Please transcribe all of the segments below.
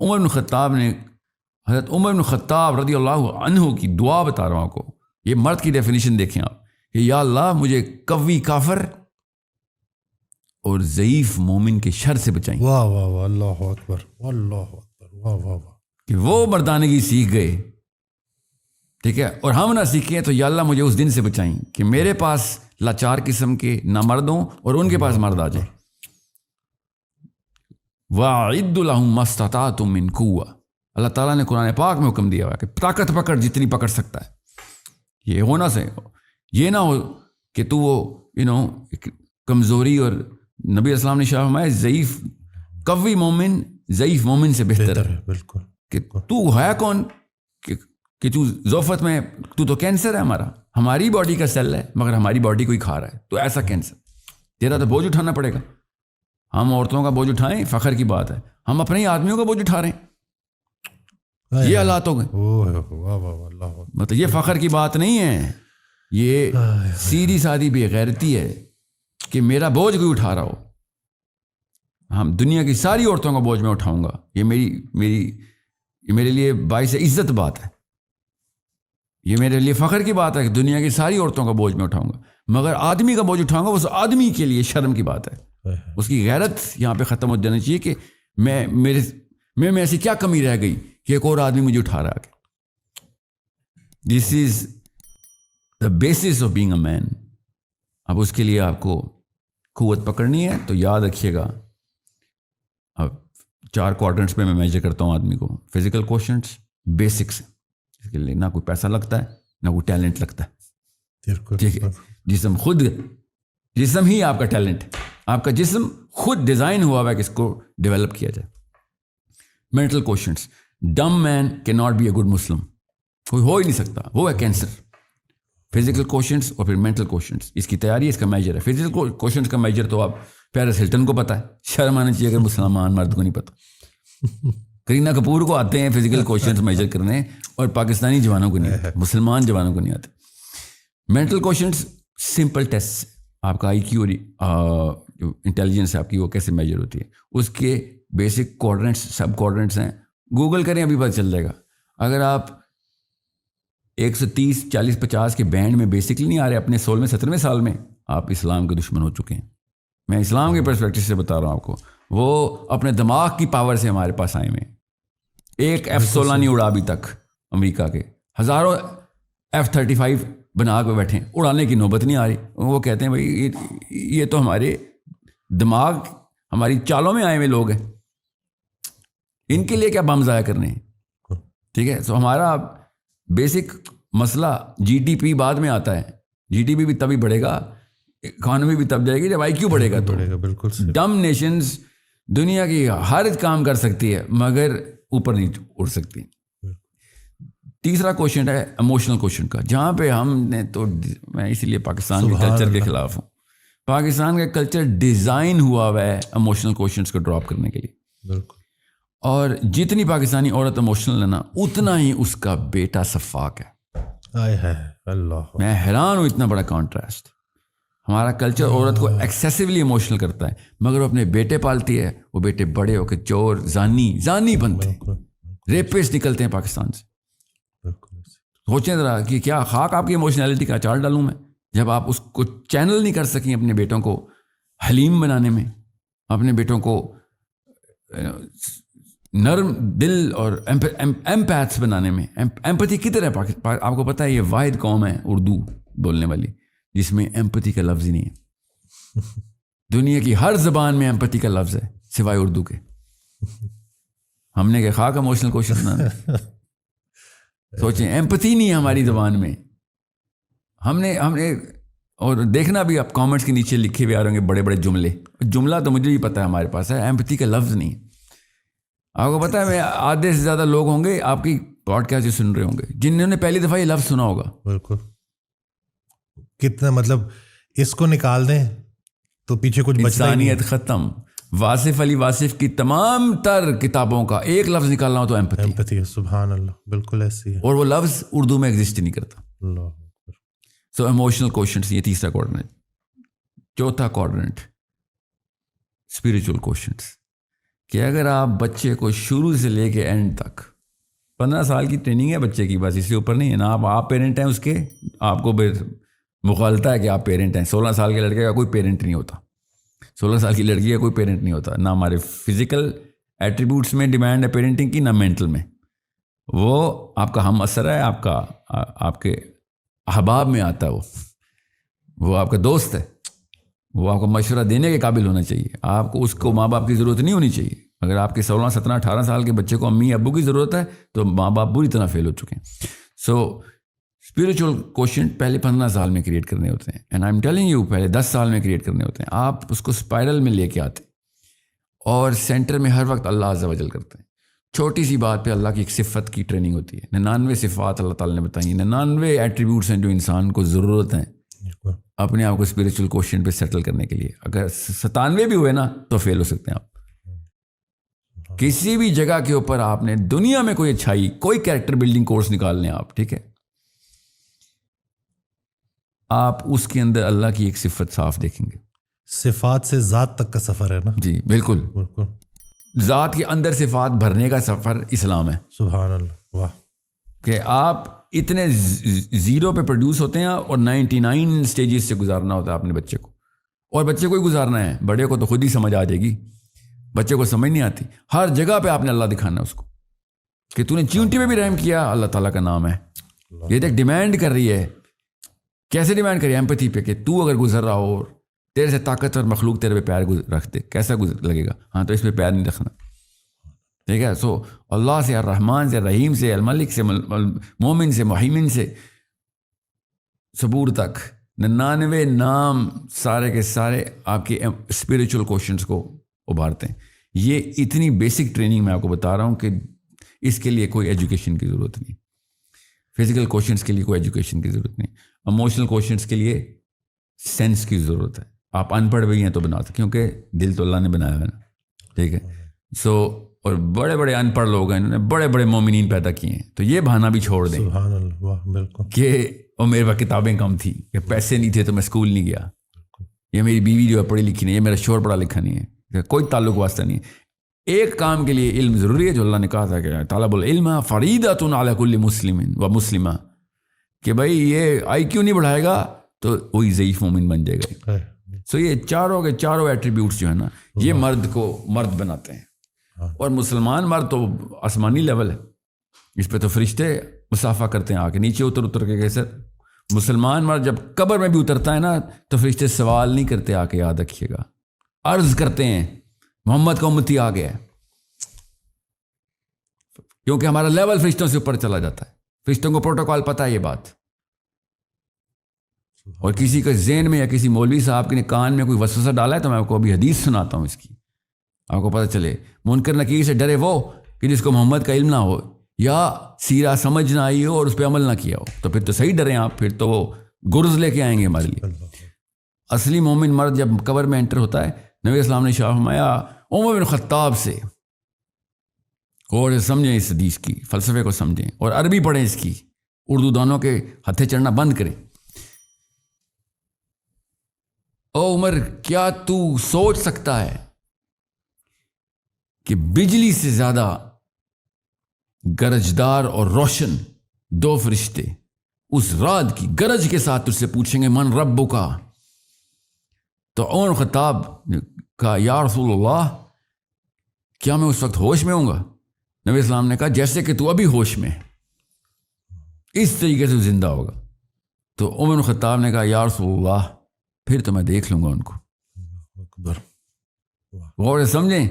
عمر بن خطاب نے حضرت عمر بن خطاب رضی اللہ عنہ کی دعا بتا رہا ہوں آپ کو. یہ مرد کی ڈیفینیشن دیکھیں آپ کہ یا اللہ مجھے قوی کافر اور ضعیف مومن کے شر سے بچائیں. واہ واہ واہ، اللہ اکبر، اللہ اکبر، واہ واہ واہ. کہ وہ مردانگی سیکھ گئے، ٹھیک ہے، اور ہم نہ سیکھیں تو یا اللہ مجھے اس دن سے بچائیں کہ میرے پاس لاچار قسم کے نہ مرد ہوں اور ان کے پاس مرد آ جائیں. وَأَعِدُّ لَهُم مَّا اسْتَطَعْتُم مِّن قُوَّةٍ. اللہ تعالیٰ نے قرآن پاک میں حکم دیا ہوا کہ طاقت پکڑ جتنی پکڑ سکتا ہے. یہ ہونا سے یہ نہ ہو کہ تو وہ کمزوری، اور نبی اسلام نے شاہ فرمایا ضعیف قوی مومن ضعیف مومن سے بہتر ہے. بالکل. کہ تو ہے کون کہ تو ذوفت میں، تو کینسر ہے ہمارا، ہماری باڈی کا سیل ہے مگر ہماری باڈی کو ہی کھا رہا ہے. تو ایسا کینسر، تیرا تو بوجھ اٹھانا پڑے گا. ہم عورتوں کا بوجھ اٹھائیں فخر کی بات ہے، ہم اپنے ہی آدمیوں کا بوجھ اٹھا رہے ہیں. یہ حالات ہو گئے. مطلب یہ فخر کی بات نہیں ہے، یہ سیدھی سادی بے غیرتی ہے کہ میرا بوجھ کوئی اٹھا رہا ہو. ہم دنیا کی ساری عورتوں کا بوجھ میں اٹھاؤں گا، یہ میرے لیے باعث عزت بات ہے. یہ میرے لیے فخر کی بات ہے کہ دنیا کی ساری عورتوں کا بوجھ میں اٹھاؤں گا، مگر آدمی کا بوجھ اٹھاؤں گا اس آدمی کے لیے شرم کی بات ہے. اس کی غیرت یہاں پہ ختم ہو جانی چاہیے کہ میں ایسی کیا کمی رہ گئی کہ ایک اور آدمی مجھے اٹھا رہا ہے. This is the basis of being a man. اب اس کے لیے آپ کو قوت پکڑنی ہے تو یاد رکھیے گا، اب 4 کوارٹرنٹس پہ میں میجر کرتا ہوں آدمی کو. فزیکل کوشنٹس بیسکس، اس کے لیے نہ کوئی پیسہ لگتا ہے نہ کوئی ٹیلنٹ لگتا ہے. ٹھیک ہے، جسم ہی آپ کا ٹیلنٹ ہے. آپ کا جسم خود ڈیزائن ہوا ہوا ہے کہ اس کو ڈیولپ کیا جائے. مینٹل کوشنٹس، ڈم مین کی not be a good Muslim, کوئی ہو ہی نہیں سکتا، وہ ہے کینسر. فزیکل کوشنٹس اور پھر مینٹل کوشنٹس، اس کی تیاری اس کا میجر ہے. فزیکل کوشنٹس کا میجر تو آپ پیرس ہلٹن کو پتہ ہے، شرم آنا چاہیے اگر مسلمان مرد کو نہیں پتہ. کرینہ کپور کو آتے ہیں فزیکل کوشنٹس میجر کرنے، اور پاکستانی جوانوں کو نہیں آتے، مسلمان جوانوں کو نہیں آتے. مینٹل کوشنٹس سمپل ٹیسٹ، آپ کا آئی کیو اور جو انٹیلیجنس ہے آپ کی وہ کیسے میجر ہوتی ہے، اس کے بیسک کوارڈرنٹس سب کوارڈرنٹس ہیں. گوگل کریں ابھی پتہ چل جائے گا. اگر آپ 130 40 50 کے بینڈ میں بیسکلی نہیں آ رہے اپنے 16ویں 17ویں سال میں، آپ اسلام کے دشمن ہو چکے ہیں. میں اسلام کے پرسپیکٹو سے بتا رہا ہوں آپ کو. وہ اپنے دماغ کی پاور سے ہمارے پاس آئے ہوئے. ایک F-16 نہیں اڑا ابھی تک امریکہ کے، ہزاروں F-35 بنا کے بیٹھے ہیں، اڑانے کی نوبت نہیں آ رہی. وہ کہتے ہیں بھائی یہ تو ہمارے دماغ ہماری چالوں میں آئے ہوئے لوگ ہیں، ان کے لیے کیا بم ضائع کرنے ہیں. ٹھیک ہے، تو ہمارا بیسک مسئلہ جی ڈی پی بعد میں آتا ہے. جی ڈی پی بھی تبھی بڑھے گا، اکانومی بھی تب جائے گی جب آئی کیو بڑھے گا. تو بالکل ڈم نیشنز دنیا کی ہر کام کر سکتی ہے مگر اوپر نہیں اڑ سکتی. تیسرا کوشچن ہے ایموشنل کوشچن کا، جہاں پہ ہم نے تو میں اسی لیے پاکستان کے کلچر کے خلاف ہوں. پاکستان کا کلچر ڈیزائن ہوا ہوا ہے ایموشنل کوشچنس کو ڈراپ کرنے کے لیے. بالکل. اور جتنی پاکستانی عورت ایموشنل ہے نا، اتنا ہی اس کا بیٹا سفاک ہے. اللہ، میں حیران ہوں، اتنا بڑا کانٹراسٹ. ہمارا کلچر عورت کو ایکسیسولی ایموشنل کرتا ہے مگر وہ اپنے بیٹے پالتی ہے، وہ بیٹے بڑے ہو کے چور زانی بنتے ہیں، ریپسٹ نکلتے ہیں پاکستان سے. سوچیں ذرا کہ کیا خاک آپ کی ایموشنلٹی کا اچار ڈالوں میں، جب آپ اس کو چینل نہیں کر سکیں اپنے بیٹوں کو حلیم بنانے میں، اپنے بیٹوں کو نرم دل اور ایمپیتھس بنانے میں. ایمپتھی کدھر ہے؟ آپ کو پتہ ہے یہ واحد قوم ہے اردو بولنے والی جس میں ایمپتھی کا لفظ ہی نہیں ہے. دنیا کی ہر زبان میں ایمپتھی کا لفظ ہے سوائے اردو کے. ہم نے کہ خاک ایموشنل کوشش نہ سوچیں، ایمپتھی نہیں ہے ہماری زبان میں. ہم نے اور دیکھنا بھی آپ کامنٹس کے نیچے لکھے ہوئے آ رہے ہوں گے بڑے بڑے جملہ تو مجھے بھی پتہ ہے ہمارے پاس ہے، ایمپتھی کا لفظ نہیں. آپ کو پتہ ہے میں آدھے سے زیادہ لوگ ہوں گے آپ کی پوڈ کاسٹ جو سن رہے ہوں گے جنہوں نے پہلی دفعہ یہ لفظ سنا ہوگا. بالکل. کتنا مطلب اس کو نکال دیں تو پیچھے کچھ بچتا ہی نہیں. انسانیت ختم. واصف علی واصف کی تمام تر کتابوں کا ایک لفظ نکالنا ہو تو ایمپتھی ہے. سبحان اللہ، بالکل ایسی ہے. اور وہ لفظ اردو میں ایگزسٹ نہیں کرتا. اللہ. سو ایموشنل کوشچنس، یہ تیسرا کوارڈنیٹ. چوتھا کوارڈنیٹ اسپریچول کوشچنس، کہ اگر آپ بچے کو شروع سے لے کے اینڈ تک 15 سال کی ٹریننگ ہے بچے کی، بس اس سے اوپر نہیں ہے نا. آپ پیرنٹ ہیں اس کے، آپ کو مغالطہ ہے کہ آپ پیرنٹ ہیں. 16 سال کے لڑکے کا کوئی پیرنٹ نہیں ہوتا، 16 سال کی لڑکی کا کوئی پیرنٹ نہیں ہوتا. نہ ہمارے فزیکل ایٹریبیوٹس میں ڈیمانڈ ہے پیرنٹنگ کی، نہ مینٹل میں. وہ آپ کا ہم اثر ہے، آپ کے احباب میں آتا ہے. وہ آپ کا دوست ہے، وہ آپ کو مشورہ دینے کے قابل ہونا چاہیے. آپ کو اس کو ماں باپ کی ضرورت نہیں ہونی چاہیے. اگر آپ کے 16 17 18 سال کے بچے کو امی ابو کی ضرورت ہے تو ماں باپ بری طرح فیل ہو چکے ہیں. سو اسپریچول کوشنٹ پہلے 15 سال میں کریٹ کرنے ہوتے ہیں، and I am telling you پہلے 10 سال میں کریٹ کرنے ہوتے ہیں. آپ اس کو اسپائرل میں لے کے آتے اور سینٹر میں ہر وقت اللہ عز و جل کرتے ہیں. چھوٹی سی بات پہ اللہ کی ایک صفت کی ٹریننگ ہوتی ہے. 99 صفات اللہ تعالیٰ نے بتائی ہیں، 99 ایٹریبیوٹس ہیں جو انسان کو ضرورت ہیں اپنے آپ کو اسپریچول کوشچن پہ سیٹل کرنے کے لیے. اگر 97 بھی ہوئے نا تو فیل ہو سکتے ہیں آپ. کسی بھی جگہ کے اوپر آپ نے دنیا میں کوئی اچھائی، کوئی کیریکٹر بلڈنگ کورس نکال لیں آپ، ٹھیک ہے، آپ اس کے اندر اللہ کی ایک صفت صاف دیکھیں گے. صفات سے ذات تک کا سفر ہے نا. جی بالکل، ذات کے اندر صفات بھرنے کا سفر اسلام ہے. سبحان اللہ. واہ. کہ آپ اتنے زیرو پہ پروڈیوس ہوتے ہیں اور 99 سٹیجز سے گزارنا ہوتا ہے اپنے بچے کو. اور بچے کو ہی گزارنا ہے، بڑے کو تو خود ہی سمجھ آ جائے گی، بچے کو سمجھ نہیں آتی. ہر جگہ پہ آپ نے اللہ دکھانا ہے اس کو کہ تو نے چیونٹی میں بھی رحم کیا، اللہ تعالیٰ کا نام ہے. یہ دیکھ ڈیمانڈ کر رہی ہے. کیسے ڈیمانڈ کری؟ ایمپتھی پہ، کہ تو اگر گزر رہا ہو، تیرے سے طاقتور مخلوق تیرے پہ پیر رکھ دے، کیسا لگے گا؟ ہاں تو اس پہ پیر نہیں رکھنا، ٹھیک ہے. سو اللہ سے، الرحمن سے، رحیم سے، الملک سے، مومن سے، محیمن سے، صبور تک 99 نام سارے کے سارے آپ کے اسپریچول کوشچنس کو ابھارتے ہیں. یہ اتنی بیسک ٹریننگ میں آپ کو بتا رہا ہوں کہ اس کے لیے کوئی ایجوکیشن کی ضرورت نہیں. فزیکل کوشچنس کے لیے کوئی ایجوکیشن کی ضرورت نہیں. ایموشنل کوشچنس کے لیے سینس کی ضرورت ہے. آپ ان پڑھ بھی ہیں تو بنا سکتے، کیونکہ دل تو اللہ نے بنایا ہے نا، ٹھیک ہے. سو اور بڑے بڑے ان پڑھ لوگ ہیں، انہوں نے بڑے بڑے مومنین پیدا کیے ہیں. تو یہ بہانہ بھی چھوڑ دیں سبحان اللہ. واہ. بالکل. کہ وہ میرے پاس کتابیں کم تھیں، کہ پیسے نہیں تھے تو میں اسکول نہیں گیا، یہ میری بیوی جو ہے پڑھی لکھی نہیں ہے، میرا شوہر پڑھا لکھا نہیں ہے. کوئی تعلق واسطہ نہیں ہے. ایک کام کے لیے علم ضروری ہے جو اللہ نے کہا تھا کہ طالب العلم فریضۃ علی کل مسلم و مسلمہ، کہ بھائی یہ آئی کیو نہیں بڑھائے گا تو وہی ضعیف مومن بن جائے گا. سو یہ چاروں کے چاروں ایٹریبیوٹس جو ہے نا، یہ مرد کو مرد بناتے ہیں. اور مسلمان مرد تو آسمانی لیول ہے، اس پہ تو فرشتے مسافہ کرتے ہیں آ کے نیچے اتر کے. کیسے مسلمان مرد جب قبر میں بھی اترتا ہے نا تو فرشتے سوال نہیں کرتے، آ کے یاد رکھیے گا، عرض کرتے ہیں محمد کا امتی آ گیا ہے. کیونکہ ہمارا لیول فرشتوں سے اوپر چلا جاتا ہے. فرشتوں کو پروٹوکال پتہ ہے یہ بات. اور کسی کے ذہن میں یا کسی مولوی صاحب کے کان میں کوئی وسوسہ ڈالا ہے تو میں آپ کو ابھی حدیث سناتا ہوں اس کی، آپ کو پتہ چلے. منکر نکیر سے ڈرے وہ کہ جس کو محمد کا علم نہ ہو یا سیرہ سمجھ نہ آئی ہو اور اس پہ عمل نہ کیا ہو. تو پھر تو صحیح ڈریں آپ، پھر تو وہ گرز لے کے آئیں گے ہمارے لیے. اصلی مومن مرد جب قبر میں انٹر ہوتا ہے، نبی اسلام نے شاہ فرمایا عمر بن خطاب سے اور سمجھیں اس حدیث کی فلسفے کو سمجھیں اور عربی پڑھیں اس کی، اردو دانوں کے ہتھے چڑھنا بند کریں. او عمر، کیا تو سوچ سکتا ہے کہ بجلی سے زیادہ گرجدار اور روشن 2 فرشتے اس رات کی گرج کے ساتھ تجھ سے پوچھیں گے من ربک؟ تو عمر خطاب نے کہا یا رسول اللہ، کیا میں اس وقت ہوش میں ہوں گا؟ نبی اسلام نے کہا جیسے کہ تو ابھی ہوش میں، اس طریقے سے زندہ ہوگا. تو عمر خطاب نے کہا یا رسول اللہ، پھر تو میں دیکھ لوں گا ان کو. غور سے سمجھیں،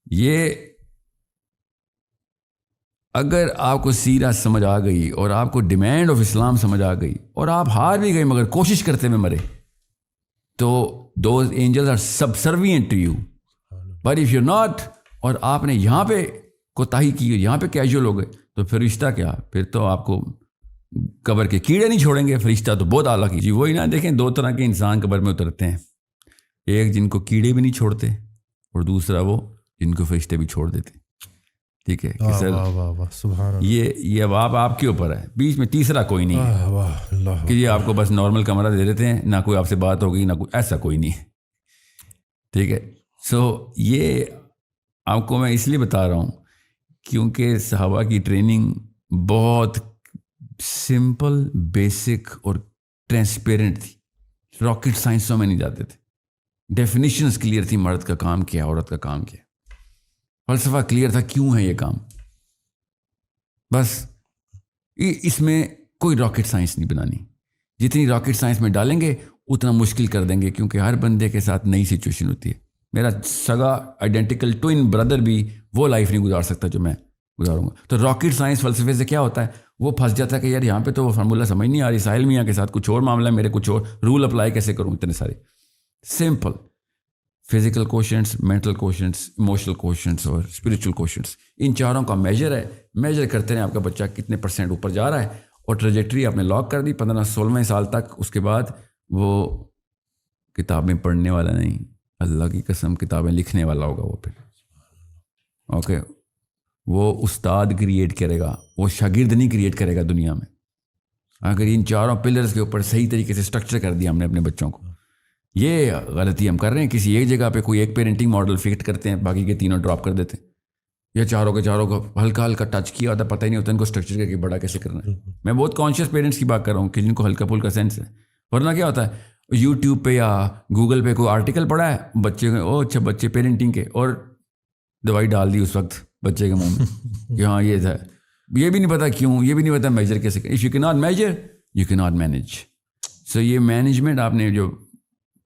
یہ اگر آپ کو سیرہ سمجھ آ گئی اور آپ کو ڈیمانڈ آف اسلام سمجھ آ گئی اور آپ ہار بھی گئے مگر کوشش کرتے میں مرے، تو those angels are subservient to you. But if you not, اور آپ نے یہاں پہ کوتاہی کی، یہاں پہ کیجول ہو گئے، تو پھر فرشتہ کیا؟ پھر تو آپ کو قبر کے کیڑے نہیں چھوڑیں گے. فرشتہ تو بہت اعلیٰ کی. جی وہی نا، دیکھیں 2 طرح کے انسان قبر میں اترتے ہیں، ایک جن کو کیڑے بھی نہیں چھوڑتے اور دوسرا وہ جن کو فرشتے بھی چھوڑ دیتے. ٹھیک ہے کہ سر یہ اب آپ کے اوپر ہے، بیچ میں تیسرا کوئی نہیں ہے کہ یہ آپ کو بس نارمل کمرہ دے دیتے ہیں، نہ کوئی آپ سے بات ہوگی نہ کوئی، ایسا کوئی نہیں ہے. ٹھیک ہے. سو یہ آپ کو میں اس لیے بتا رہا ہوں کیونکہ صحابہ کی ٹریننگ بہت سمپل، بیسک اور ٹرانسپیرنٹ تھی. راکٹ سائنسوں میں نہیں جاتے تھے. ڈیفینیشنز کلیئر تھی، مرد کا کام کیا، عورت کا کام کیا. فلسفہ کلیئر تھا کیوں ہے یہ کام. بس اس میں کوئی راکٹ سائنس نہیں بنانی. جتنی راکٹ سائنس میں ڈالیں گے اتنا مشکل کر دیں گے، کیونکہ ہر بندے کے ساتھ نئی سچویشن ہوتی ہے. میرا سگا آئیڈینٹیکل ٹوئن بردر بھی وہ لائف نہیں گزار سکتا جو میں گزاروں گا. تو راکٹ سائنس فلسفے سے کیا ہوتا ہے، وہ پھنس جاتا ہے کہ یار یہاں پہ تو وہ فارمولہ سمجھ نہیں آ رہی، ساحل میاں کے ساتھ کچھ اور معاملہ ہے، میرے کچھ اور رول اپلائی کیسے کروں. اتنے سارے سمپل فزیکل کوشنٹس، مینٹل کوشنٹس، ایموشنل کوشنٹس اور اسپریچول کوشنٹس، ان چاروں کا میجر ہے. میجر کرتے ہیں آپ کا بچہ کتنے % اوپر جا رہا ہے، اور ٹریجیکٹری آپ نے لاک کر دی 15-16 سال تک. اس کے بعد وہ کتابیں پڑھنے والا نہیں، اللہ کی قسم کتابیں لکھنے والا ہوگا. وہ پھر اوکے، وہ استاد کریٹ کرے گا، وہ شاگرد نہیں کریٹ کرے گا دنیا میں. اگر ان چاروں پلرز کے اوپر صحیح طریقے سے اسٹرکچر کر دیا ہم نے اپنے بچوں کو. یہ غلطی ہم کر رہے ہیں، کسی ایک جگہ پہ کوئی ایک پیرنٹنگ ماڈل فٹ کرتے ہیں، باقی کے تینوں ڈراپ کر دیتے ہیں. یا چاروں کے چاروں کو ہلکا ہلکا ٹچ کیا ہوتا ہے، پتہ ہی نہیں ہوتا ان کو اسٹرکچر کر کے بڑا کیسے کرنا ہے. میں بہت کانشیس پیرنٹس کی بات کر رہا ہوں کہ جن کو ہلکا پھلکا سینس ہے. ورنہ کیا ہوتا ہے، یوٹیوب پہ یا گوگل پہ کوئی آرٹیکل پڑھا ہے بچے کو، او اچھا بچے پیرنٹنگ کے، اور دوائی ڈال دی اس وقت بچے کے منہ میں کہ ہاں یہ تھا. یہ بھی نہیں پتا کیوں، یہ بھی نہیں پتا میجر کیسے. اف یو کی ناٹ میجر یو کی ناٹ مینیج. سو یہ مینجمنٹ آپ نے جو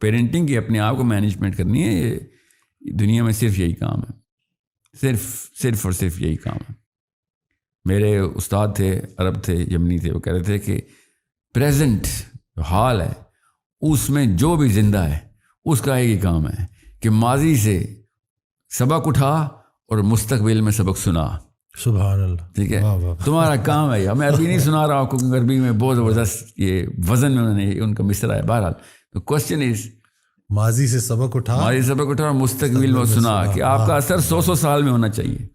پیرنٹنگ کی اپنے آپ کو مینجمنٹ کرنی ہے، یہ دنیا میں صرف یہی کام ہے، صرف اور صرف یہی کام ہے. میرے استاد تھے، عرب تھے، یمنی تھے، وہ کہہ رہے تھے کہ پریزنٹ حال ہے اس میں جو بھی زندہ ہے اس کا ایک ہی کام ہے کہ ماضی سے سبق اٹھا اور مستقبل میں سبق سنا. سبحان اللہ. ٹھیک ہے، تمہارا کام ہے. میں عربی نہیں سنا رہا ہوں کیونکہ عربی میں بہت زبردست یہ وزن میں انہوں نے ان کا مصرع ہے. بہرحال تو کوشچن از ماضی سے سبق اٹھا اور مستقبل میں سنا کہ آپ کا اثر 100 سال میں ہونا چاہیے.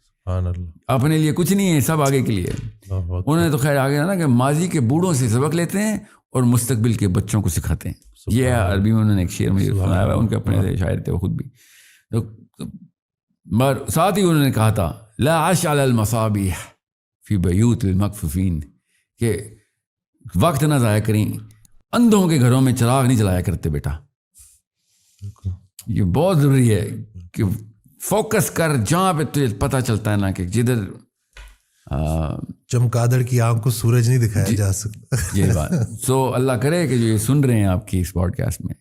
اپنے لیے کچھ نہیں ہے، سب آگے کے لیے. انہوں نے تو خیر آگے نا کہ ماضی کے بوڑھوں سے سبق لیتے ہیں اور مستقبل کے بچوں کو سکھاتے ہیں. یہ عربی میں انہوں نے ایک شعر میں سنایا ہوا ہے، ان کے اپنے شاعر تھے وہ خود بھی. ساتھ ہی انہوں نے کہا تھا لا عش علی المصابیح فی بیوت المکفوفین، کہ وقت نہ ضائع کریں، اندھوں کے گھروں میں چراغ نہیں جلایا کرتے بیٹا. یہ بہت ضروری ہے کہ فوکس کر جہاں پہ تجھے پتہ چلتا ہے نا کہ جدھر چمگادڑ کی آنکھ کو سورج نہیں دکھایا جا سکتا. یہ بات. سو اللہ کرے کہ جو یہ سن رہے ہیں آپ کی اس پوڈ کاسٹ میں،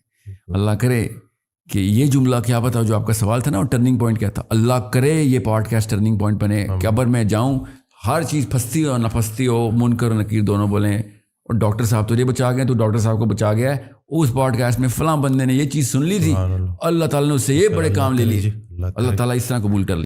اللہ کرے کہ یہ جملہ کیا بتاؤ جو آپ کا سوال تھا نا، وہ ٹرننگ پوائنٹ کیا تھا. اللہ کرے یہ پوڈ کاسٹ ٹرننگ پوائنٹ بنے، قبر میں جاؤں ہر چیز پھنستی ہو نہ پھنستی ہو، منکر و نکیر دونوں بولیں، اور ڈاکٹر صاحب تجھے بچا گئے، تو ڈاکٹر صاحب کو بچا گیا ہے، اس پوڈ کاسٹ میں فلاں بندے نے یہ چیز سن لی تھی، اللہ تعالیٰ نے اس سے یہ بڑے کام لے لیے. اللہ تعالیٰ اس طرح قبول کر لی.